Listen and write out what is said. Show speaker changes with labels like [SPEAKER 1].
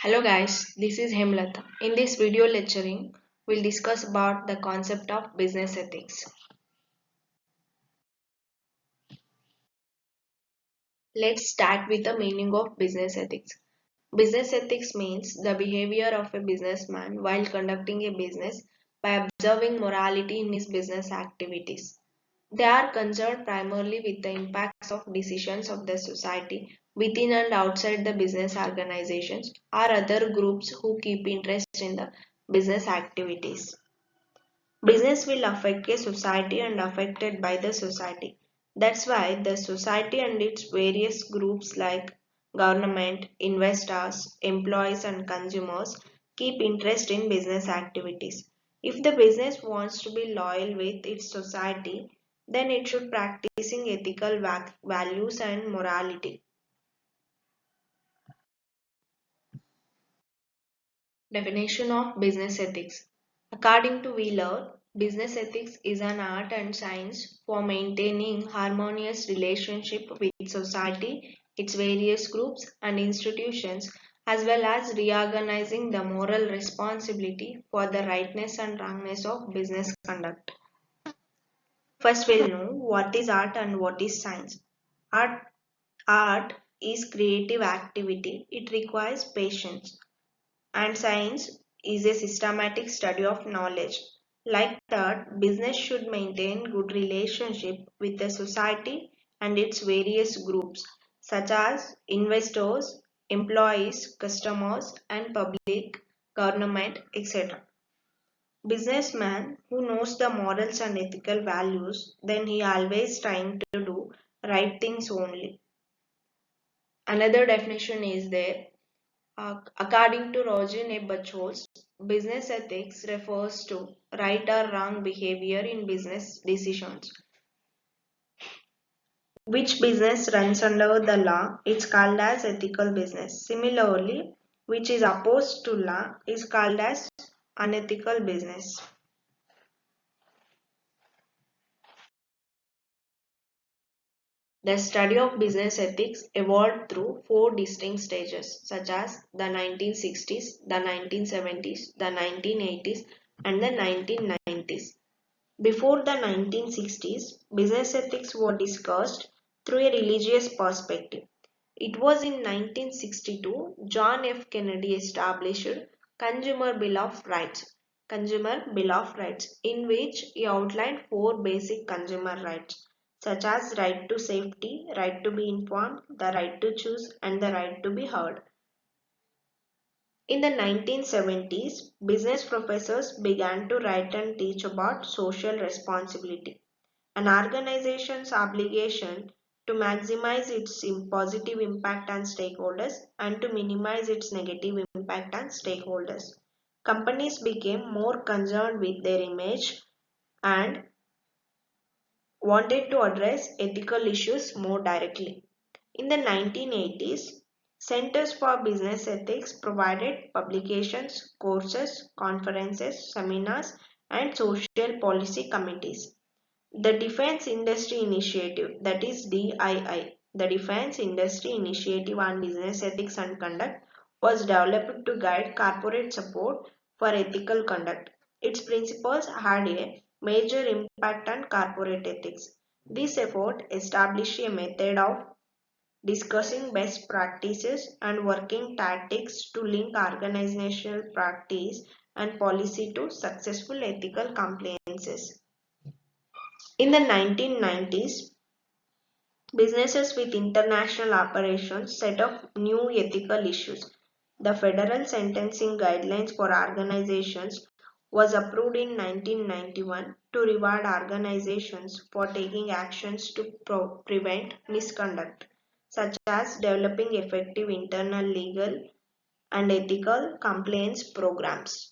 [SPEAKER 1] Hello guys, this is Hemlata. In this video lecturing, we'll discuss about the concept of business ethics. Let's start with the meaning of business ethics. Business ethics means the behavior of a businessman while conducting a business by observing morality in his business activities. They are concerned primarily with the impacts of decisions of the society within and outside the business organizations or other groups who keep interest in the business activities. Business will affect a society and affected by the society. That's why the society and its various groups like government, investors, employees and consumers keep interest in business activities. If the business wants to be loyal with its society, then it should practicing ethical values and morality. Definition of business ethics. According to Wheeler, business ethics is an art and science for maintaining harmonious relationship with society, its various groups and institutions, as well as reorganizing the moral responsibility for the rightness and wrongness of business conduct. First, we'll know what is art and what is science. Art, art is creative activity. It requires patience. And science is a systematic study of knowledge. Like that, business should maintain good relationship with the society and its various groups, such as investors, employees, customers, and public, government, etc. Businessman who knows the morals and ethical values, then he always trying to do right things only. Another definition is there. According to Roger Bachos, business ethics refers to right or wrong behavior in business decisions. Which business runs under the law is called as ethical business. Similarly, which is opposed to law is called as unethical business. The study of business ethics evolved through four distinct stages, such as the 1960s, the 1970s, the 1980s, and the 1990s. Before the 1960s, business ethics were discussed through a religious perspective. It was in 1962 John F. Kennedy established Consumer Bill of Rights, in which he outlined four basic consumer rights, such as right to safety, right to be informed, the right to choose, and the right to be heard. In the 1970s, business professors began to write and teach about social responsibility, an organization's obligation to maximize its positive impact on stakeholders and to minimize its negative impact on stakeholders. Companies became more concerned with their image and wanted to address ethical issues more directly. In the 1980s, Centers for Business Ethics provided publications, courses, conferences, seminars, and social policy committees. The Defense Industry Initiative, that is DII, the Defense Industry Initiative on Business Ethics and Conduct, was developed to guide corporate support for ethical conduct. Its principles had a major impact on corporate ethics. This effort established a method of discussing best practices and working tactics to link organizational practice and policy to successful ethical compliances. In the 1990s, businesses with international operations set up new ethical issues. The Federal Sentencing Guidelines for Organizations was approved in 1991 to reward organizations for taking actions to prevent misconduct, such as developing effective internal legal and ethical compliance programs.